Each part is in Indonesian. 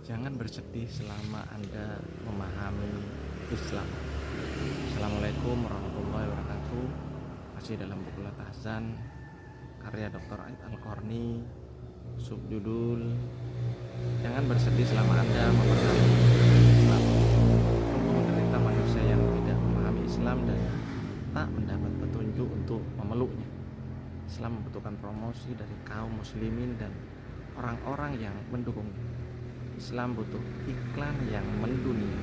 Jangan bersedih selama Anda memahami Islam. Assalamualaikum warahmatullahi wabarakatuh. Masih dalam buku Tahzan karya Dr. Ait Al-Qarni, subjudul Jangan bersedih selama Anda memahami Islam. Sungguh menderita manusia yang tidak memahami Islam dan tak mendapat petunjuk untuk memeluknya. Islam membutuhkan promosi dari kaum muslimin dan orang-orang yang mendukungnya. Islam butuh iklan yang mendunia,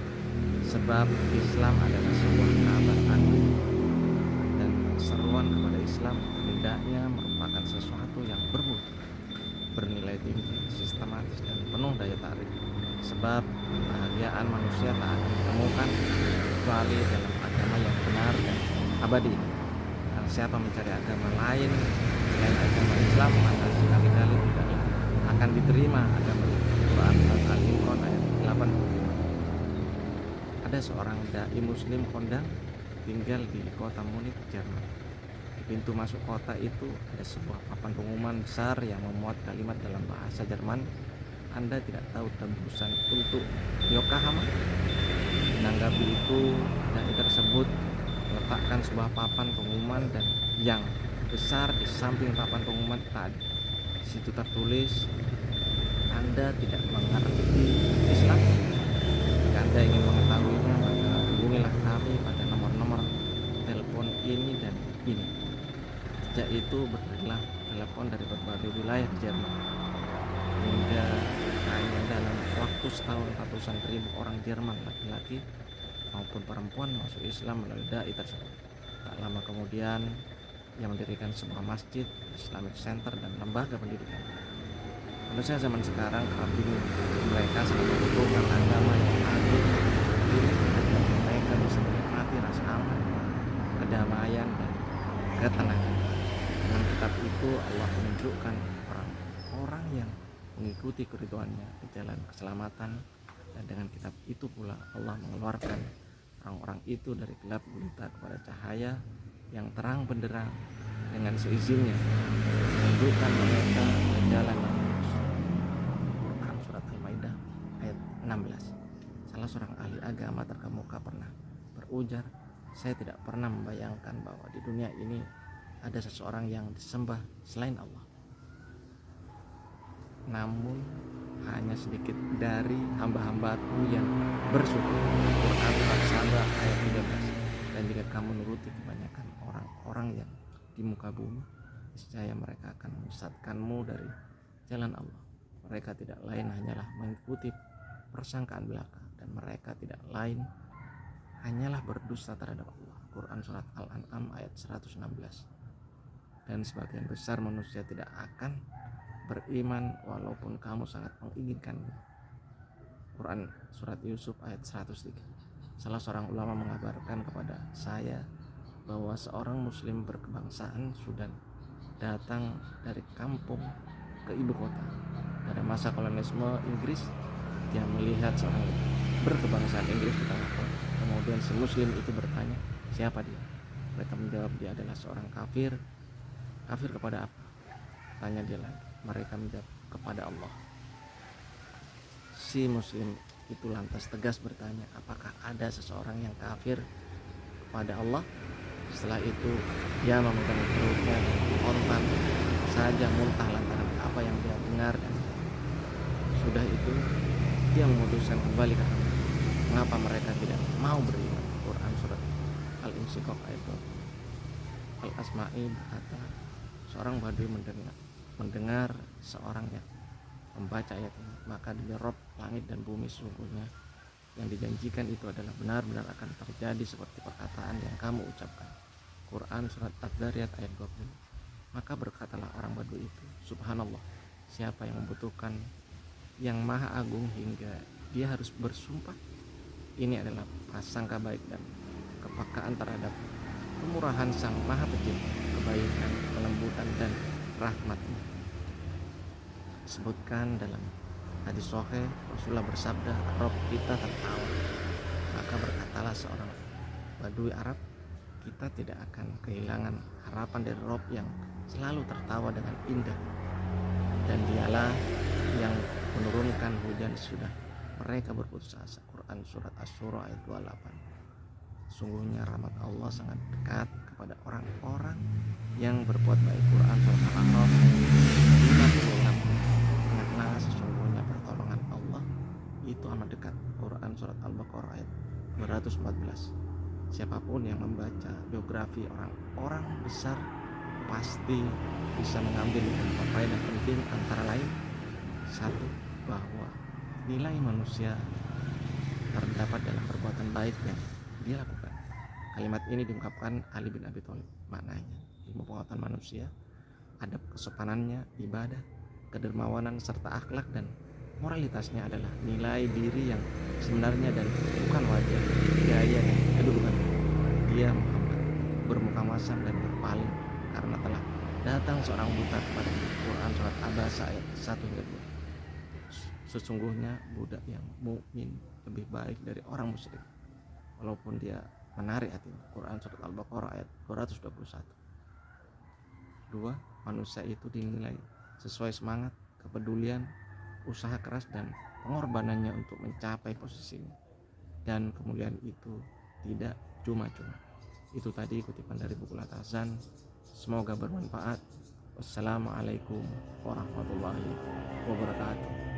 sebab Islam adalah sebuah kabar agung, dan seruan kepada Islam hendaknya merupakan sesuatu yang bermutu, bernilai tinggi, sistematis, dan penuh daya tarik. Sebab kebahagiaan manusia tak akan ditemukan kecuali dalam agama yang benar dan abadi. Dan siapa mencari agama lain selain agama Islam, maka sekali-kali tidaklah akan diterima agama itu. Quran Surat Al-Imran ayat 85. Ada seorang dai muslim kondang tinggal di kota Munich, Jerman. Di pintu masuk kota itu ada sebuah papan pengumuman besar yang memuat kalimat dalam bahasa Jerman. Anda tidak tahu tembusan untuk Yokohama? Menanggapi itu, dai tersebut meletakkan sebuah papan pengumuman dan yang besar di samping papan pengumuman tadi. Di situ tertulis, Anda tidak mengerti Islam? Jika Anda ingin mengetahuinya, maka hubungilah kami pada nomor-nomor telepon ini dan ini. Sejak itu berdirilah telepon dari berbagai wilayah di Jerman, hingga hanya dalam waktu setahun ratusan ribu orang Jerman, laki-laki maupun perempuan, masuk Islam melalui dai tersebut. Tak lama kemudian ia mendirikan sebuah masjid, Islamic Center, dan lembaga pendidikan. Manusia zaman sekarang kerap bingung. Mereka sangat membutuhkan agama yang agung agar mereka bisa menikmati rasa aman, kedamaian, dan ketenangan. Dengan kitab itu Allah menunjukkan orang-orang yang mengikuti keridhoannya ke jalan keselamatan, dan dengan kitab itu pula Allah mengeluarkan orang-orang itu dari gelap gulita kepada cahaya yang terang benderang dengan seizinnya, menunjukkan mereka ke jalan yang lurus. Quran Surat Al-Maidah ayat 16. Salah seorang ahli agama terkemuka pernah berujar, saya tidak pernah membayangkan bahwa di dunia ini ada seseorang yang disembah selain Allah. Namun hanya sedikit dari hamba-hambaku yang bersyukur. Quran Surat Saba ayat 13. Dan jika kamu menuruti kebanyakan orang-orang yang di muka bumi, niscaya mereka akan menyesatkanmu dari jalan Allah. Mereka tidak lain hanyalah mengikuti persangkaan belaka, dan mereka tidak lain hanyalah berdusta terhadap Allah. Quran Surat Al-An'am ayat 116. Dan sebagian besar manusia tidak akan beriman walaupun kamu sangat menginginkannya. Quran Surat Yusuf ayat 103. Salah seorang ulama mengabarkan kepada saya bahwa seorang muslim berkebangsaan Sudan datang dari kampung ke ibu kota. Pada masa kolonialisme Inggris, dia melihat seorang berkebangsaan Inggris di tengah kota. Kemudian si muslim itu bertanya, siapa dia? Mereka menjawab, dia adalah seorang kafir. Kafir kepada apa? Tanya dia lagi. Mereka menjawab, kepada Allah. Si muslim itu lantas tegas bertanya, apakah ada seseorang yang kafir kepada Allah? Setelah itu dia memegang perutnya dan kontan saja muntah lantaran apa yang dia dengar, dan sudah itu dia memutuskan kembali ke kamar. Mengapa mereka tidak mau beriman? Quran Surat Al-Insyiqaq ayat 2. Al-Asma'i berkata, seorang badui mendengar seorang yang membaca ayat ini, maka demi Rob langit dan bumi, sesungguhnya yang dijanjikan itu adalah benar-benar akan terjadi seperti perkataan yang kamu ucapkan. Quran Surat Az-Zariyat ayat 20. Maka berkatalah orang badui itu, subhanallah, siapa yang membutuhkan yang maha agung hingga dia harus bersumpah? Ini adalah prasangka baik dan kepekaan terhadap kemurahan sang maha pencipta, kebaikan, kelembutan, dan rahmatnya. Disebutkan dalam hadis sahih, Rasulullah bersabda, Rob kita tertawa. Maka berkatalah seorang badui Arab, kita tidak akan kehilangan harapan dari Rob yang selalu tertawa dengan indah, dan dialah yang menurunkan hujan sudah mereka berputus asa. Quran surat Asy-Syura ayat 28. Sungguhnya rahmat Allah sangat dekat kepada orang-orang yang berbuat baik. Quran surat Al-A'raf ayat 56. Ingatlah sesungguhnya pertolongan Allah itu amat dekat. Quran surat Al-Baqarah ayat 214. Siapapun yang membaca biografi orang-orang besar pasti bisa mengambil beberapa faedah penting, antara lain: satu, bahwa nilai manusia terdapat dalam perbuatan baik yang dia lakukan. Kalimat ini diungkapkan Ali bin Abi Thalib. Maknanya, ilmu pengetahuan manusia, adab kesopanannya, ibadah, kedermawanan serta akhlak dan moralitasnya adalah nilai diri yang sebenarnya dan bukan wajah, gaya dan kedudukan. Dia Muhammad bermuka masam dan berpaling karena telah datang seorang buta kepada Quran surat Abasa ayat 1-2. Sesungguhnya budak yang mukmin lebih baik dari orang musyrik walaupun dia menarik hati. Quran surat Al-Baqarah ayat 221. 2. Manusia itu dinilai sesuai semangat, kepedulian, usaha keras dan pengorbanannya untuk mencapai posisinya, dan kemuliaan itu tidak cuma-cuma. Itu tadi kutipan dari buku Latazan. Semoga bermanfaat. Wassalamualaikum warahmatullahi wabarakatuh.